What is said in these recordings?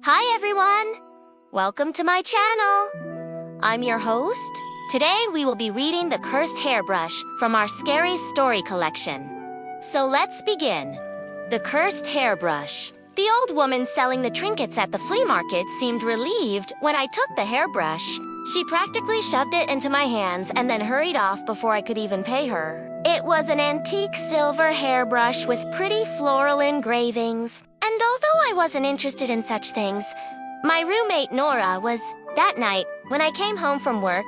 Hi everyone! Welcome to my channel. I'm your host. Today we will be reading The Cursed Hairbrush from our Scary Story collection. So let's begin. The Cursed Hairbrush. The old woman selling the trinkets at the flea market seemed relieved when I took the hairbrush. She practically shoved it into my hands and then hurried off before I could even pay her. It was an antique silver hairbrush with pretty floral engravings. And although I wasn't interested in such things, my roommate Nora was. That night, when I came home from work,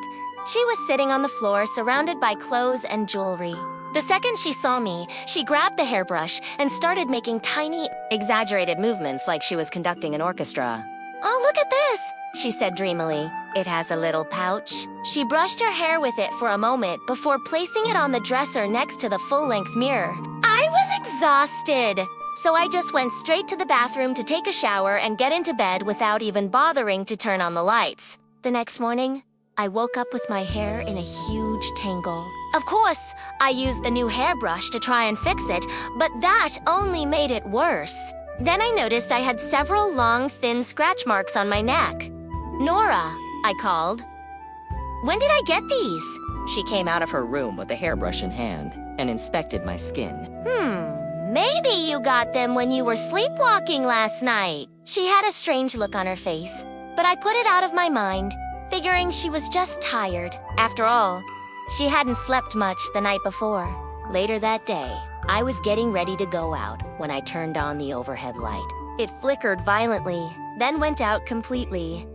she was sitting on the floor surrounded by clothes and jewelry. The second she saw me, she grabbed the hairbrush and started making tiny, exaggerated movements like she was conducting an orchestra. "Oh, look at this," she said dreamily. "It has a little pouch." She brushed her hair with it for a moment before placing it on the dresser next to the full-length mirror. I was exhausted, so I just went straight to the bathroom to take a shower and get into bed without even bothering to turn on the lights. The next morning, I woke up with my hair in a huge tangle. Of course, I used the new hairbrush to try and fix it, but that only made it worse. Then I noticed I had several long, thin scratch marks on my neck. "Nora," I called. "When did I get these?" She came out of her room with a hairbrush in hand and inspected my skin. Maybe you got them when you were sleepwalking last night." She had a strange look on her face, but I put it out of my mind, figuring she was just tired. After all, she hadn't slept much the night before. Later that day, I was getting ready to go out when I turned on the overhead light. It flickered violently, then went out completely.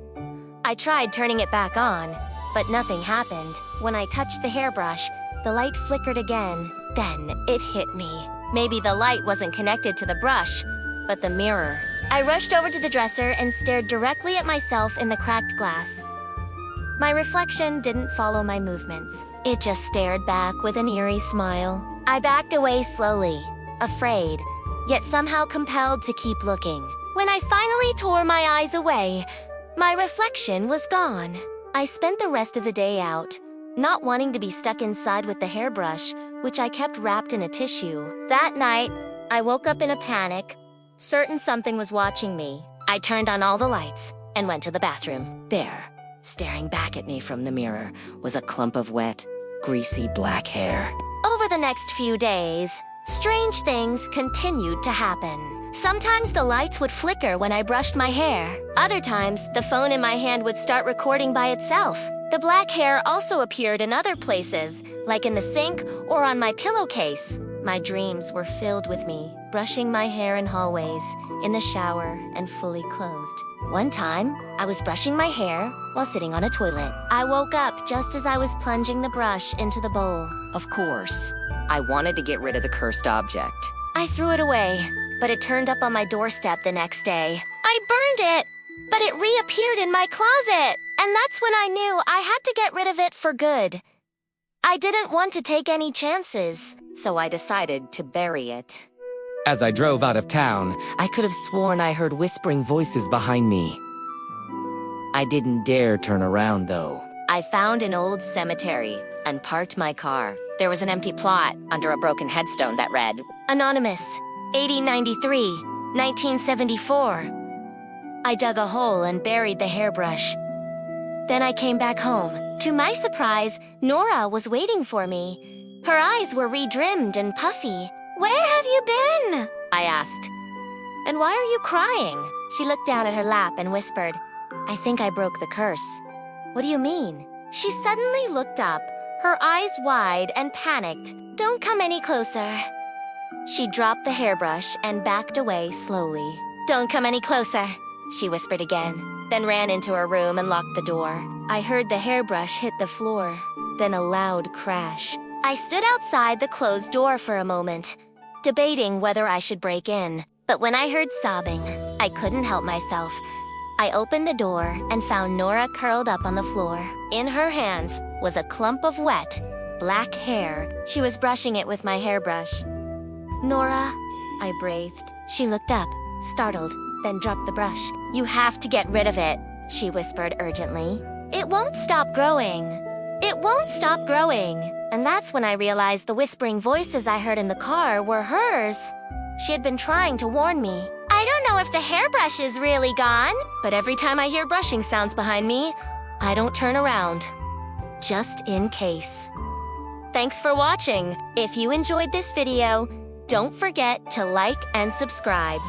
I tried turning it back on, but nothing happened. When I touched the hairbrush, the light flickered again. Then it hit me. Maybe the light wasn't connected to the brush, but the mirror. I rushed over to the dresser and stared directly at myself in the cracked glass. My reflection didn't follow my movements. It just stared back with an eerie smile. I backed away slowly, afraid, yet somehow compelled to keep looking. When I finally tore my eyes away, my reflection was gone. I spent the rest of the day out, not wanting to be stuck inside with the hairbrush, which I kept wrapped in a tissue. That night, I woke up in a panic, certain something was watching me. I turned on all the lights and went to the bathroom. There, staring back at me from the mirror, was a clump of wet, greasy black hair. Over the next few days, strange things continued to happen. Sometimes the lights would flicker when I brushed my hair. Other times, the phone in my hand would start recording by itself. The black hair also appeared in other places, like in the sink or on my pillowcase. My dreams were filled with me, brushing my hair in hallways, in the shower, and fully clothed. One time, I was brushing my hair while sitting on a toilet. I woke up just as I was plunging the brush into the bowl. Of course, I wanted to get rid of the cursed object. I threw it away, but it turned up on my doorstep the next day. I burned it, but it reappeared in my closet. And that's when I knew I had to get rid of it for good. I didn't want to take any chances, so I decided to bury it. As I drove out of town, I could have sworn I heard whispering voices behind me. I didn't dare turn around, though. I found an old cemetery and parked my car. There was an empty plot under a broken headstone that read, "Anonymous, 1893, 1974. I dug a hole and buried the hairbrush. Then I came back home. To my surprise, Nora was waiting for me. Her eyes were redrimmed and puffy. "Where have you been?" I asked. "And why are you crying?" She looked down at her lap and whispered, "I think I broke the curse." "What do you mean?" She suddenly looked up, her eyes wide and panicked. "Don't come any closer." She dropped the hairbrush and backed away slowly. "Don't come any closer," she whispered again, then ran into her room and locked the door. I heard the hairbrush hit the floor, then a loud crash. I stood outside the closed door for a moment, debating whether I should break in. But when I heard sobbing, I couldn't help myself. I opened the door and found Nora curled up on the floor. In her hands was a clump of wet, black hair. She was brushing it with my hairbrush. "Nora," I breathed. She looked up, startled, then dropped the brush. "You have to get rid of it," she whispered urgently. "It won't stop growing. It won't stop growing." And that's when I realized the whispering voices I heard in the car were hers. She had been trying to warn me. I don't know if the hairbrush is really gone, but every time I hear brushing sounds behind me, I don't turn around. Just in case. Thanks for watching. If you enjoyed this video, don't forget to like and subscribe.